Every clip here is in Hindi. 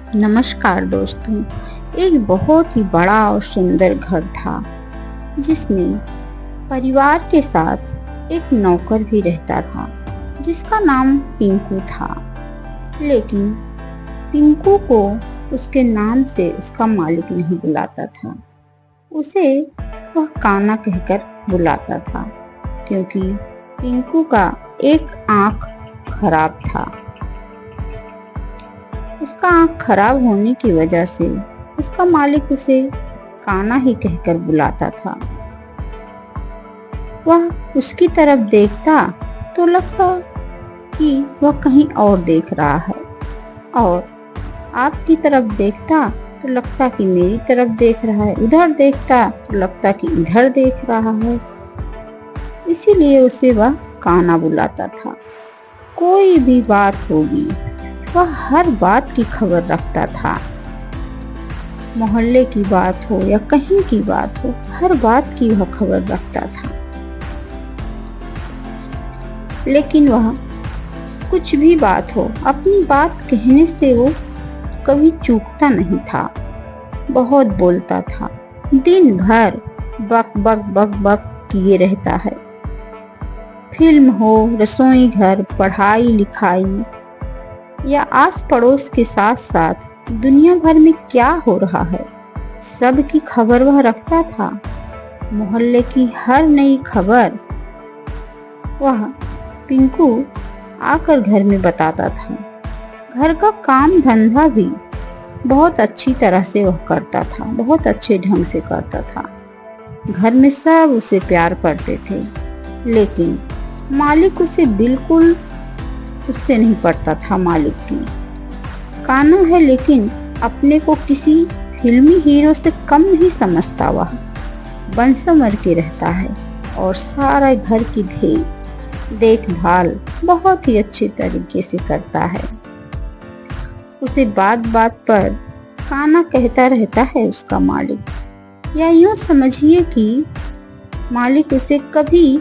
नमस्कार दोस्तों। एक बहुत ही बड़ा और सुंदर घर था जिसमें परिवार के साथ एक नौकर भी रहता था जिसका नाम पिंकू था। लेकिन पिंकू को उसके नाम से उसका मालिक नहीं बुलाता था। उसे वह काना कहकर बुलाता था क्योंकि पिंकू का एक आंख खराब था। उसका आंख खराब होने की वजह से उसका मालिक उसे काना ही कहकर बुलाता था। वह उसकी तरफ देखता तो लगता कि वह कहीं और देख रहा है और आपकी तरफ देखता तो लगता कि मेरी तरफ देख रहा है, उधर देखता तो लगता कि इधर देख रहा है। इसीलिए उसे वह काना बुलाता था। कोई भी बात होगी वह हर बात की खबर रखता था। मोहल्ले की बात हो या कहीं की बात हो, हर बात की वह खबर रखता था। लेकिन वह कुछ भी बात हो, अपनी बात कहने से वो कभी चूकता नहीं था। बहुत बोलता था, दिन भर बक बक बक बक किए रहता है। फिल्म हो, रसोई घर, पढ़ाई लिखाई या आस पड़ोस के साथ साथ दुनिया भर में क्या हो रहा है सब की खबर वह रखता था। मोहल्ले की हर नई खबर वह पिंकू आकर घर में बताता था। घर का काम धंधा भी बहुत अच्छी तरह से वह करता था, बहुत अच्छे ढंग से करता था। घर में सब उसे प्यार करते थे, लेकिन मालिक उसे बिल्कुल उससे नहीं पड़ता था। मालिक की काना है लेकिन अपने को किसी फिल्मी हीरो से कम नहीं समझता। वह बन संवर के रहता है और सारा घर की देखभाल बहुत ही अच्छे तरीके से करता है। उसे बात बात पर काना कहता रहता है उसका मालिक, या यूं समझिए कि मालिक उसे कभी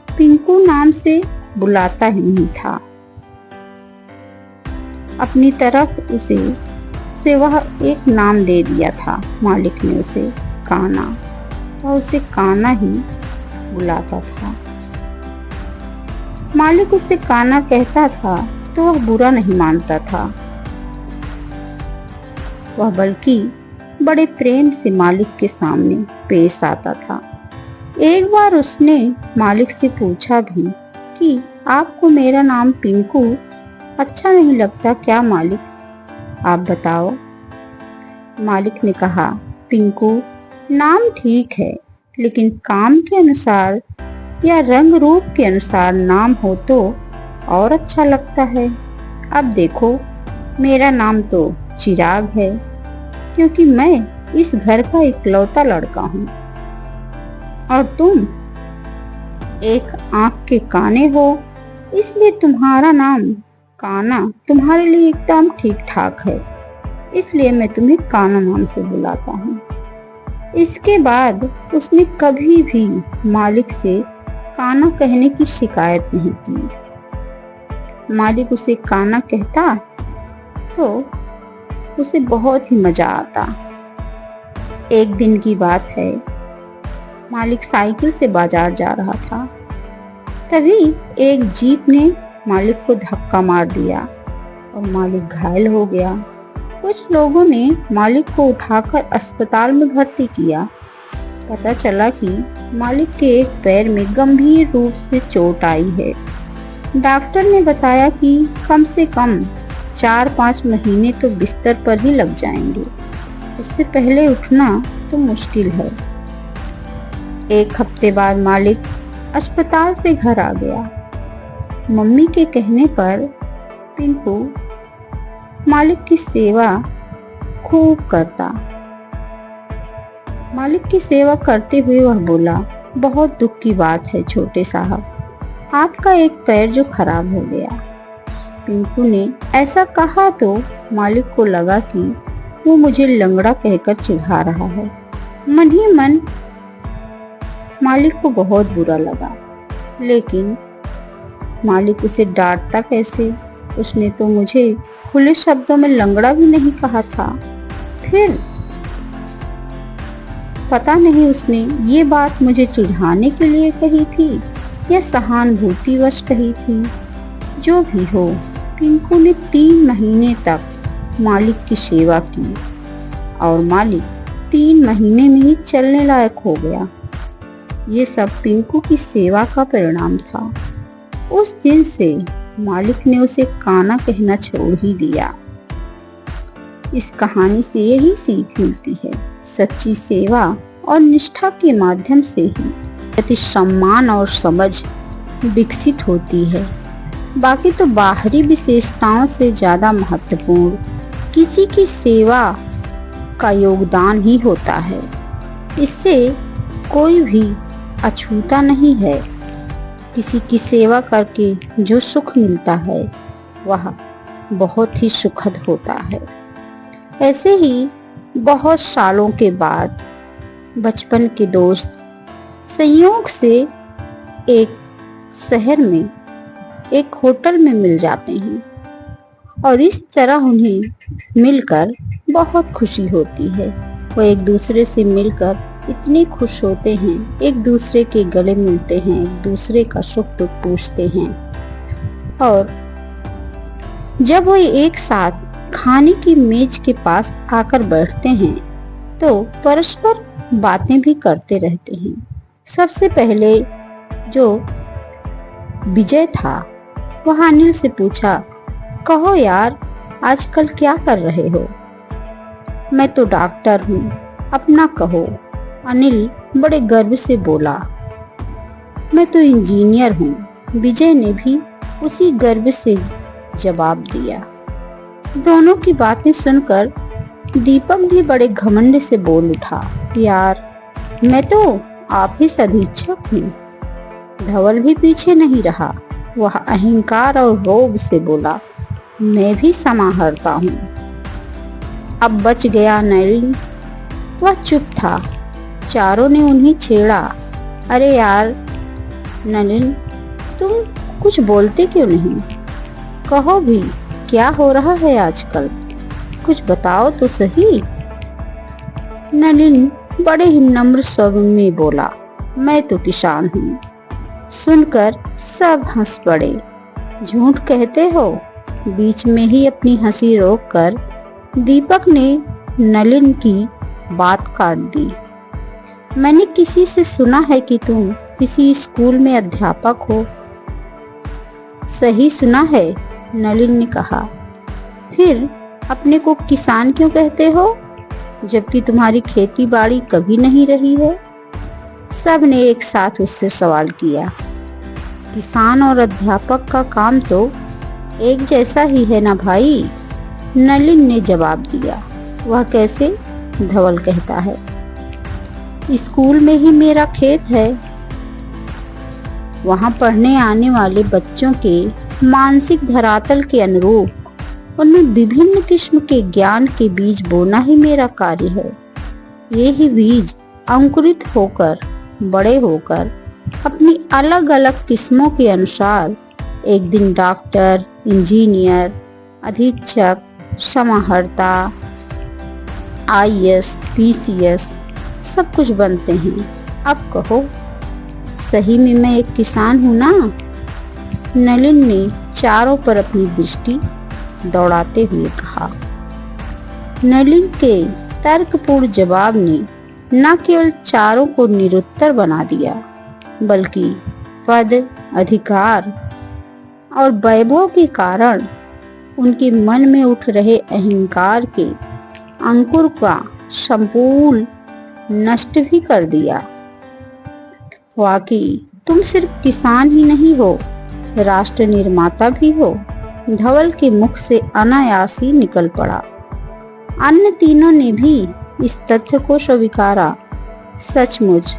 पिंकू नाम से बुलाता ही नहीं था। अपनी तरफ उसे वह एक नाम दे दिया था मालिक ने उसे, काना, और उसे काना ही बुलाता था। मालिक उसे काना कहता था तो वह बुरा नहीं मानता था। वह बल्कि बड़े प्रेम से मालिक के सामने पेश आता था। एक बार उसने मालिक से पूछा भी कि आपको मेरा नाम पिंकू अच्छा नहीं लगता क्या मालिक, आप बताओ। मालिक ने कहा, पिंकू नाम ठीक है लेकिन काम के अनुसार या रंग रूप के अनुसार नाम हो तो और अच्छा लगता है। अब देखो, मेरा नाम तो चिराग है क्योंकि मैं इस घर का इकलौता लड़का हूँ और तुम एक आंख के काने हो, इसलिए तुम्हारा नाम काना तुम्हारे लिए एकदम ठीक ठाक है, इसलिए मैं तुम्हें काना नाम से बुलाता हूँ। इसके बाद उसने कभी भी मालिक से काना कहने की शिकायत नहीं की। मालिक उसे काना कहता तो उसे बहुत ही मजा आता। एक दिन की बात है, मालिक साइकिल से बाजार जा रहा था। तभी एक जीप ने मालिक को धक्का मार दिया और मालिक घायल हो गया। कुछ लोगों ने मालिक को उठाकर अस्पताल में भर्ती किया। पता चला कि मालिक के एक पैर में गंभीर रूप से चोट आई है। डॉक्टर ने बताया कि कम से कम 4-5 महीने तो बिस्तर पर ही लग जाएंगे, उससे पहले उठना तो मुश्किल है। एक हफ्ते बाद मालिक अस्पताल से घर आ गया। मम्मी के कहने पर पिंकू मालिक की सेवा खूब करता। मालिक की सेवा करते हुए वह बोला, बहुत दुख की बात है छोटे साहब, आपका एक पैर जो खराब हो गया। पिंकू ने ऐसा कहा तो मालिक को लगा कि वो मुझे लंगड़ा कहकर चिढ़ा रहा है। मन ही मन मालिक को बहुत बुरा लगा, लेकिन मालिक उसे डांटता कैसे, उसने तो मुझे खुले शब्दों में लंगड़ा भी नहीं कहा था। फिर पता नहीं उसने ये बात मुझे चिढ़ाने के लिए कही थी या सहानुभूतिवश कही थी। जो भी हो, पिंकू ने 3 महीने तक मालिक की सेवा की और मालिक 3 महीने में ही चलने लायक हो गया। ये सब पिंकू की सेवा का परिणाम था। उस दिन से मालिक ने उसे काना कहना छोड़ ही दिया। इस कहानी से यही सीख मिलती है, सच्ची सेवा और निष्ठा के माध्यम से ही प्रति सम्मान और समझ विकसित होती है। बाकी तो बाहरी विशेषताओं से ज्यादा महत्वपूर्ण किसी की सेवा का योगदान ही होता है। इससे कोई भी अछूता नहीं है। किसी की सेवा करके जो सुख मिलता है वह बहुत ही सुखद होता है। ऐसे ही बहुत सालों के बाद बचपन के दोस्त संयोग से एक शहर में एक होटल में मिल जाते हैं और इस तरह उन्हें मिलकर बहुत खुशी होती है। वो एक दूसरे से मिलकर इतने खुश होते हैं, एक दूसरे के गले मिलते हैं, एक दूसरे का सुख दुख पूछते हैं और जब वो एक साथ खाने की मेज के पास आकर बैठते हैं तो परस्पर बातें भी करते रहते हैं। सबसे पहले जो विजय था वह अनिल से पूछा, कहो यार आजकल क्या कर रहे हो? मैं तो डॉक्टर हूँ, अपना कहो। अनिल बड़े गर्व से बोला, मैं तो इंजीनियर हूँ। विजय ने भी उसी गर्व से जवाब दिया। दोनों की बातें सुनकर दीपक भी बड़े घमंड से बोल उठा, यार मैं तो ऑफिस अधीक्षक हूँ। धवल भी पीछे नहीं रहा, वह अहंकार और रोब से बोला, मैं भी समाहर्ता हूँ। अब बच गया नलिन, वह चुप था। चारों ने उन्हें छेड़ा, अरे यार नलिन तुम कुछ बोलते क्यों नहीं? कहो भी क्या हो रहा है आजकल, कुछ बताओ तो सही। नलिन बड़े ही नम्र स्वर में बोला, मैं तो किसान हूँ। सुनकर सब हंस पड़े। झूठ कहते हो? बीच में ही अपनी हंसी रोककर दीपक ने नलिन की बात काट दी। मैंने किसी से सुना है कि तुम किसी स्कूल में अध्यापक हो। सही सुना है, नलिन ने कहा। फिर अपने को किसान क्यों कहते हो, जबकि तुम्हारी खेती बाड़ी कभी नहीं रही है? सब ने एक साथ उससे सवाल किया। किसान और अध्यापक का काम तो एक जैसा ही है ना भाई, नलिन ने जवाब दिया। वह कैसे? धवल कहता है, स्कूल में ही मेरा खेत है। वहां पढ़ने आने वाले बच्चों के मानसिक धरातल के अनुरूप उनमें विभिन्न किस्म के ज्ञान के बीज बोना ही मेरा कार्य है। ये ही बीज अंकुरित होकर बड़े होकर अपनी अलग अलग किस्मों के अनुसार एक दिन डॉक्टर, इंजीनियर, अधीक्षक, समाहर्ता, आईएएस, पीसीएस सब कुछ बनते हैं। अब कहो, सही में मैं एक किसान हूँ ना? नलिन ने चारों पर अपनी दृष्टि दौड़ाते हुए कहा। नलिन के तर्कपूर्ण जवाब ने न केवल चारों को निरुत्तर बना दिया, बल्कि पद, अधिकार और वैभव के कारण उनके मन में उठ रहे अहंकार के अंकुर का संपूर्ण नष्ट भी कर दिया। वाकई तुम सिर्फ किसान ही नहीं हो, राष्ट्र निर्माता भी हो। धवल के मुख से अनायास ही निकल पड़ा। अन्य तीनों ने भी इस तथ्य को स्वीकारा। सचमुच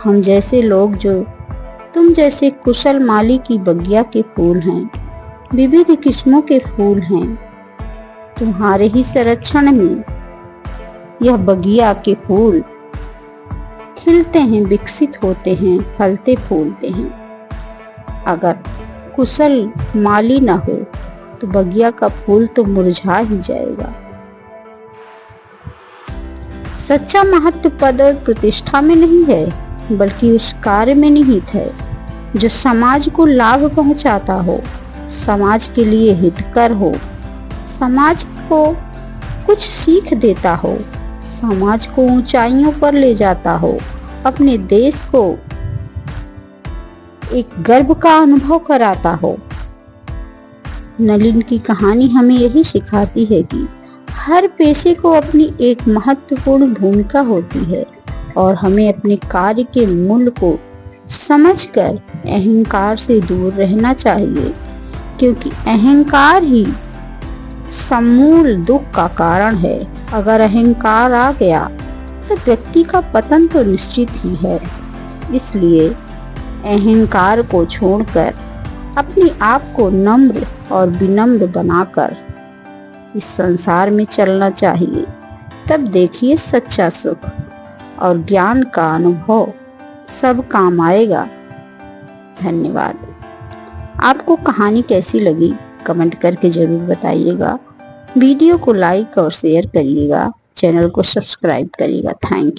हम जैसे लोग, जो तुम जैसे कुशल माली की बगिया के फूल हैं, विविध किस्मों के फूल हैं। तुम्हारे ही संरक्षण में यह बगिया के फूल खिलते हैं, विकसित होते हैं, फलते फूलते हैं। अगर कुशल माली न हो तो बगिया का फूल तो मुरझा ही जाएगा। सच्चा महत्व पद और प्रतिष्ठा में नहीं है, बल्कि उस कार्य में निहित है जो समाज को लाभ पहुंचाता हो, समाज के लिए हितकर हो, समाज को कुछ सीख देता हो, समाज को ऊंचाइयों पर ले जाता हो, अपने देश को एक गर्व का अनुभव कराता हो। नलिन की कहानी हमें यही सिखाती है कि हर पेशे को अपनी एक महत्वपूर्ण भूमिका होती है और हमें अपने कार्य के मूल्य को समझकर अहंकार से दूर रहना चाहिए, क्योंकि अहंकार ही समूल दुख का कारण है। अगर अहंकार आ गया तो व्यक्ति का पतन तो निश्चित ही है। इसलिए अहंकार को छोड़कर अपने आप को नम्र और विनम्र बनाकर इस संसार में चलना चाहिए। तब देखिए सच्चा सुख और ज्ञान का अनुभव सब काम आएगा। धन्यवाद। आपको कहानी कैसी लगी कमेंट करके जरूर बताइएगा। वीडियो को लाइक और शेयर करिएगा, चैनल को सब्सक्राइब करिएगा। Thank you.